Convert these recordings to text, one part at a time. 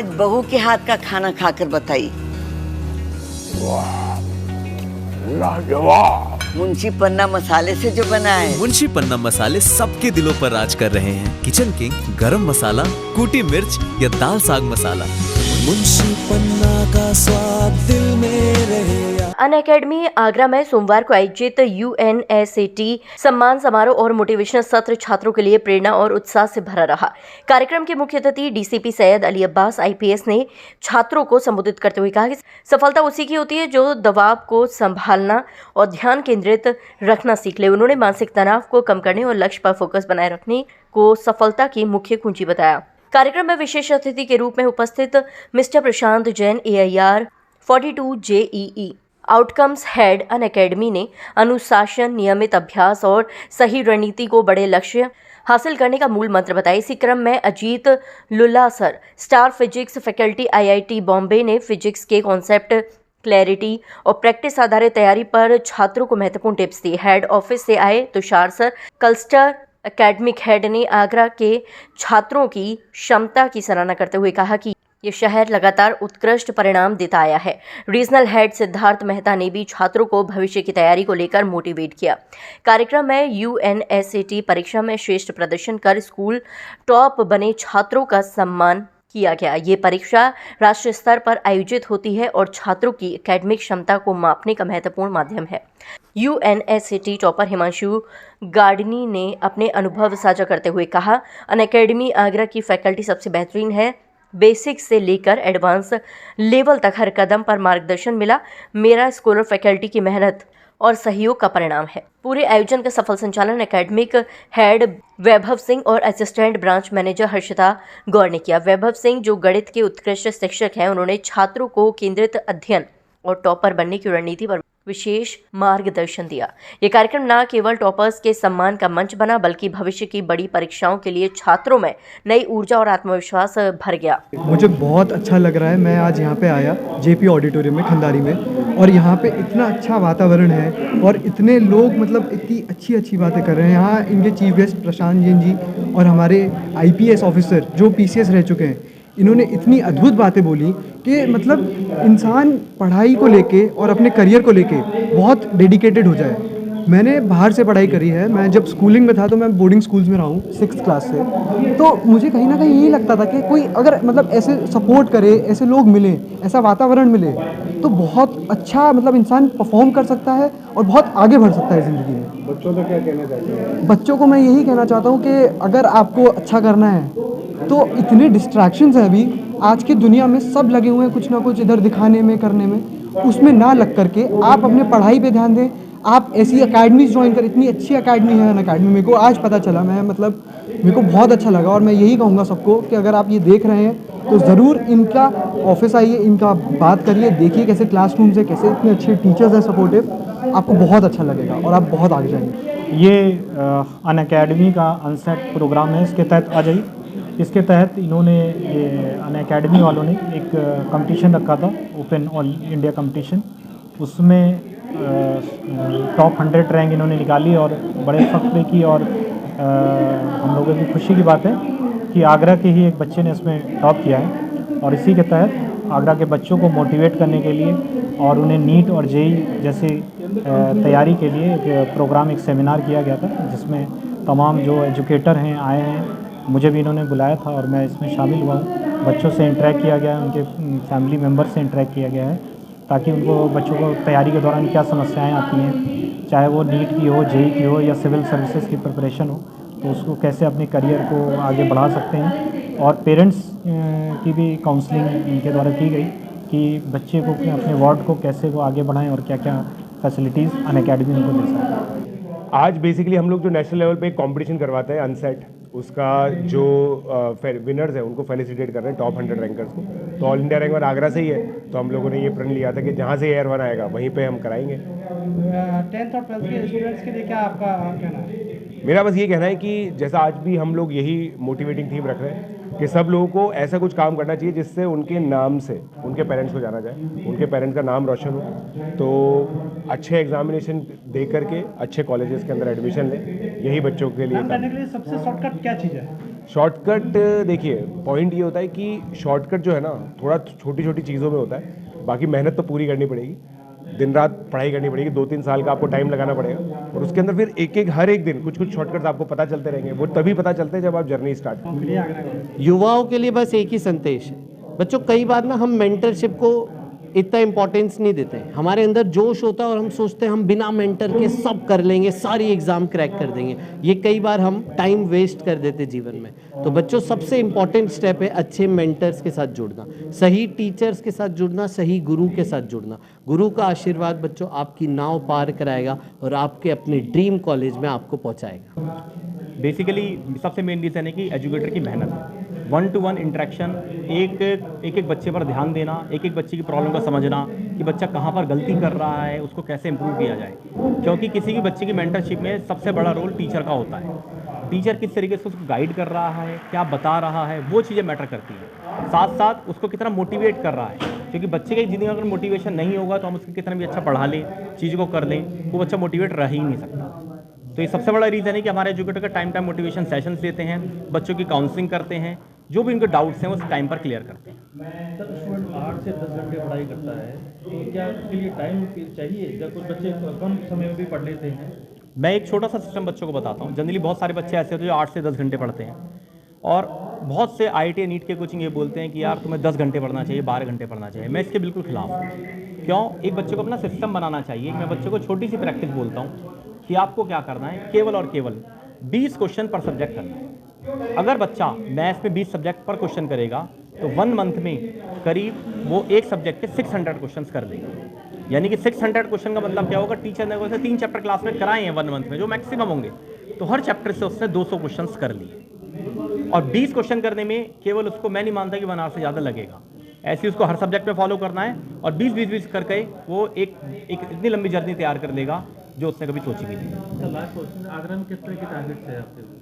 आज बहू के हाथ का खाना खाकर बताइए। लाजवाब। मुंशी पन्ना मसाले से जो बना है। मुंशी पन्ना मसाले सबके दिलों पर राज कर रहे हैं। किचन किंग, गरम मसाला, कुटी मिर्च या दाल साग मसाला, मुंशी पन्ना का स्वाद दिल में रहे। अनअकैडमी आगरा में सोमवार को आयोजित UNACT सम्मान समारोह और मोटिवेशनल सत्र छात्रों के लिए प्रेरणा और उत्साह से भरा रहा। कार्यक्रम के मुख्य अतिथि DCP सैयद अली अब्बास IPS ने छात्रों को संबोधित करते हुए कहा कि सफलता उसी की होती है जो दबाव को संभालना और ध्यान केंद्रित रखना सीख ले। उन्होंने मानसिक तनाव को कम करने और लक्ष्य पर फोकस बनाए रखने को सफलता की मुख्य कुंजी बताया। कार्यक्रम में विशेष अतिथि के रूप में उपस्थित mister Prashant Jain AIR 42 JEE outcomes head Unacademy ने अनुशासन, नियमित अभ्यास और सही रणनीति को बड़े लक्ष्य हासिल करने का मूल मंत्र बताया। इसी क्रम में Ajit Lulla sir, star physics faculty IIT Bombay ने फिजिक्स के कॉन्सेप्ट, क्लैरिटी और प्रैक्टिस आधारित तैयारी पर छात्रों को महत्वपूर्ण टिप्स दी। हेड ऑफिस से आए Tushar sir, cluster academic head ने आगरा के छात्रों की क्षमता की सराहना करते हुए कहा कि ये शहर लगातार उत्कृष्ट परिणाम देता आया है। रीजनल हेड सिद्धार्थ मेहता ने भी छात्रों को भविष्य की तैयारी को लेकर मोटिवेट किया। कार्यक्रम में UNACT परीक्षा में श्रेष्ठ प्रदर्शन कर स्कूल टॉप बने छात्रों का सम्मान किया गया। ये परीक्षा राष्ट्रीय स्तर पर आयोजित होती है और छात्रों की एकेडमिक क्षमता को मापने का महत्वपूर्ण माध्यम है। UNACT टॉपर हिमांशु गार्डनी ने अपने अनुभव साझा करते हुए कहा, अनअकैडमी आगरा की फैकल्टी सबसे बेहतरीन है। बेसिक से लेकर एडवांस लेवल तक हर कदम पर मार्गदर्शन मिला। मेरा स्कॉलर फैकल्टी की मेहनत और सहयोग का परिणाम है। पूरे आयोजन का सफल संचालन एकेडमिक हेड वैभव सिंह और असिस्टेंट ब्रांच मैनेजर हर्षिता गौर ने किया। वैभव सिंह जो गणित के उत्कृष्ट शिक्षक हैं, उन्होंने छात्रों को केंद्रित अध्ययन और टॉपर बनने की रणनीति पर विशेष मार्गदर्शन दिया। ये कार्यक्रम न केवल टॉपर्स के सम्मान का मंच बना, बल्कि भविष्य की बड़ी परीक्षाओं के लिए छात्रों में नई ऊर्जा और आत्मविश्वास भर गया। मुझे बहुत अच्छा लग रहा है। मैं आज यहाँ पे आया JP ऑडिटोरियम में खंडारी में, और यहाँ पे इतना अच्छा वातावरण है और इतने लोग मतलब इतनी अच्छी अच्छी बातें कर रहे हैं। यहाँ इनके चीफ गेस्ट प्रशांत जैन जी और हमारे IPS ऑफिसर जो PCS रह चुके हैं, इन्होंने इतनी अद्भुत बातें बोली कि मतलब इंसान पढ़ाई को लेके और अपने करियर को लेके बहुत डेडिकेटेड हो जाए। मैंने बाहर से पढ़ाई करी है। मैं जब स्कूलिंग में था तो मैं बोर्डिंग स्कूल्स में रहा हूँ 6th क्लास से, तो मुझे कहीं ना कहीं यही लगता था कि कोई अगर मतलब ऐसे सपोर्ट करे, ऐसे लोग मिले, ऐसा वातावरण मिले तो बहुत अच्छा मतलब इंसान परफॉर्म कर सकता है और बहुत आगे बढ़ सकता है ज़िंदगी में। बच्चों को क्या कहना चाहते हैं? बच्चों को मैं यही कहना चाहता हूँ कि अगर आपको अच्छा करना है तो इतने डिस्ट्रैक्शंस हैं अभी आज की दुनिया में, सब लगे हुए हैं कुछ ना कुछ इधर दिखाने में, करने में, उसमें ना लग करके आप अपने पढ़ाई पे ध्यान दें। आप ऐसी अकेडमीज ज्वाइन कर, इतनी अच्छी अकेडमी है अनअकैडमी, मेरे को आज पता चला। मैं मतलब मेरे को बहुत अच्छा लगा और मैं यही कहूँगा सबको कि अगर आप ये देख रहे हैं तो ज़रूर इनका ऑफिस आइए, इनका बात करिए, देखिए कैसे क्लासरूम्स है, कैसे इतने अच्छे टीचर्स हैं सपोर्टिव। आपको बहुत अच्छा लगेगा और आप बहुत आगे जाएंगे। ये अनअकैडमी का अनसेट प्रोग्राम है, इसके तहत आ जाइए। इसके तहत इन्होंने ये अनअकैडमी वालों ने एक कंपटीशन रखा था, ओपन ऑल इंडिया कंपटीशन। उसमें टॉप 100 रैंक इन्होंने निकाली और बड़े फख्र की और हम लोगों की खुशी की बात है कि आगरा के ही एक बच्चे ने इसमें टॉप किया है। और इसी के तहत आगरा के बच्चों को मोटिवेट करने के लिए और उन्हें नीट और JEE जैसे तैयारी के लिए एक प्रोग्राम, एक सेमिनार किया गया था, जिसमें तमाम जो एजुकेटर हैं आए हैं। मुझे भी इन्होंने बुलाया था और मैं इसमें शामिल हुआ हूँ। बच्चों से इंटरेक्ट किया गया है, उनके फैमिली मेम्बर से इंटरेक्ट किया गया है, ताकि उनको बच्चों को तैयारी के दौरान क्या समस्याएं आती हैं, चाहे वो नीट की हो, JEE की हो या सिविल सर्विसेज की प्रिपरेशन हो, तो उसको कैसे अपने करियर को आगे बढ़ा सकते हैं। और पेरेंट्स की भी काउंसलिंग इनके द्वारा की गई कि बच्चे को अपने वार्ड को कैसे वो आगे बढ़ाएं और क्या क्या फैसिलिटीज़ अनअकैडमी उनको दे सकते हैं। आज बेसिकली हम लोग जो नेशनल लेवल पे एक कंपटीशन करवाते हैं अनसेट, उसका जो विनर्स हैं उनको फेलिसिटेट कर रहे हैं, टॉप 100 रैंकर्स को। तो ऑल इंडिया रैंक 1 आगरा से ही है, तो हम लोगों ने ये प्रण लिया था कि जहाँ से एयर 1 आएगा वहीं पे हम कराएंगे। 10th और 12th के स्टूडेंट्स के लिए क्या आपका कहना है? मेरा बस ये कहना है कि जैसा आज भी हम लोग यही मोटिवेटिंग थीम रख रहे हैं कि सब लोगों को ऐसा कुछ काम करना चाहिए जिससे उनके नाम से उनके पेरेंट्स को जाना जाए, उनके पेरेंट्स का नाम रोशन हो। तो अच्छे एग्जामिनेशन दे करके अच्छे कॉलेजेस के अंदर एडमिशन लें, यही बच्चों के लिए करने के लिए सबसे शॉर्टकट क्या चीज़ है? शॉर्टकट देखिए, पॉइंट ये होता है कि शॉर्टकट जो है ना थोड़ा छोटी छोटी चीज़ों में होता है, बाकी मेहनत तो पूरी करनी पड़ेगी, दिन रात पढ़ाई करनी पड़ेगी, 2-3 साल का आपको टाइम लगाना पड़ेगा और उसके अंदर फिर हर एक दिन कुछ कुछ शॉर्टकट्स आपको पता चलते रहेंगे। वो तभी पता चलते हैं जब आप जर्नी स्टार्ट करें। युवाओं के लिए बस एक ही संदेश है, बच्चों कई बार ना हम मेंटरशिप को इतना इम्पोर्टेंस नहीं देते हैं। हमारे अंदर जोश होता है और हम सोचते हैं हम बिना मेंटर के सब कर लेंगे, सारी एग्ज़ाम क्रैक कर देंगे। ये कई बार हम टाइम वेस्ट कर देते जीवन में। तो बच्चों सबसे इम्पॉर्टेंट स्टेप है अच्छे मेंटर्स के साथ जुड़ना, सही टीचर्स के साथ जुड़ना, सही गुरु के साथ जुड़ना। गुरु का आशीर्वाद बच्चों आपकी नाव पार कराएगा और आपके अपने ड्रीम कॉलेज में आपको पहुँचाएगा। बेसिकली सबसे मेन रीज़न है कि एजुकेटर की मेहनत, 1-to-1 इंटरेक्शन, एक बच्चे पर ध्यान देना, एक बच्चे की प्रॉब्लम का समझना कि बच्चा कहाँ पर गलती कर रहा है, उसको कैसे इम्प्रूव किया जाए। क्योंकि किसी भी बच्चे की मेंटरशिप में सबसे बड़ा रोल टीचर का होता है। टीचर किस तरीके से उसको गाइड कर रहा है, क्या बता रहा है, वो चीज़ें मैटर करती हैं। साथ साथ उसको कितना मोटिवेट कर रहा है, क्योंकि बच्चे की ज़िंदगी में अगर मोटिवेशन नहीं होगा तो हम उसको कितना भी अच्छा पढ़ा लें, चीज़ को कर लें, वो बच्चा मोटिवेट रह ही नहीं सकता। तो ये सबसे बड़ा रीज़न है कि हमारे एजुकेटर का टाइम मोटिवेशन सेशंस लेते हैं, बच्चों की काउंसलिंग करते हैं, जो भी उनके डाउट्स हैं वो टाइम पर क्लियर करते हैं। सर, स्टूडेंट 8 से 10 घंटे पढ़ाई करता है, तो क्या उसके लिए टाइम चाहिए? जब कुछ बच्चे कम समय में भी पढ़ लेते हैं। मैं एक छोटा सा सिस्टम बच्चों को बताता हूँ। जनरली बहुत सारे बच्चे ऐसे होते हैं जो 8 से 10 घंटे पढ़ते हैं, और बहुत से IIT नीट के कोचिंग ये बोलते हैं कि यार तुम्हें 10 घंटे पढ़ना चाहिए, 12 घंटे पढ़ना चाहिए। मैं इसके बिल्कुल खिलाफ हूँ। क्यों? एक बच्चे को अपना सिस्टम बनाना चाहिए। मैं बच्चे को छोटी सी प्रैक्टिस बोलता हूँ कि आपको क्या करना है, केवल और केवल 20 क्वेश्चन पर सब्जेक्ट करना है। अगर बच्चा मैथ्स में 20 सब्जेक्ट पर क्वेश्चन करेगा तो 1 मंथ में करीब वो एक सब्जेक्ट के 600 क्वेश्चन कर लेगा। यानी कि 600 क्वेश्चन का मतलब क्या होगा, टीचर ने वैसे 3 चैप्टर क्लास में कराए हैं 1 मंथ में, जो मैक्सिमम होंगे, तो हर चैप्टर से उसने 200 क्वेश्चन कर लिए। और 20 क्वेश्चन करने में केवल उसको, मैं नहीं मानता कि 1 आवर से ज़्यादा लगेगा। ऐसे उसको हर सब्जेक्ट में फॉलो करना है और 20-20 करके वो एक इतनी लंबी जर्नी तैयार कर लेगा जो उसने कभी सोची भी नहीं। लास्ट क्वेश्चन, आगरा में किस तरह के टारगेट्स है आपके?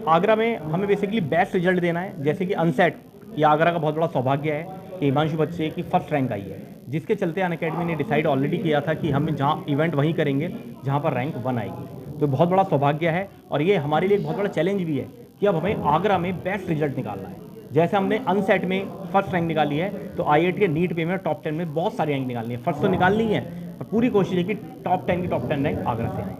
आगरा में हमें बेसिकली बेस्ट रिजल्ट देना है। जैसे कि अनसेट, ये आगरा का बहुत बड़ा सौभाग्य है कि हिमांशु बच्चे की फर्स्ट रैंक आई है, जिसके चलते अनअकैडमी ने डिसाइड ऑलरेडी किया था कि हम जहाँ इवेंट वहीं करेंगे जहाँ पर रैंक 1 आएगी। तो बहुत बड़ा सौभाग्य है और ये हमारे लिए एक बहुत बड़ा चैलेंज भी है कि अब हमें आगरा में बेस्ट रिजल्ट निकालना है। जैसे हमने अनसेट में फर्स्ट रैंक निकाली है, तो IIT के नीट पे में टॉप 10 में बहुत सारी रैंक निकालनी है। फर्स्ट तो निकालनी है, पर पूरी कोशिश है कि टॉप 10 की टॉप 10 रैंक आगरा से आए।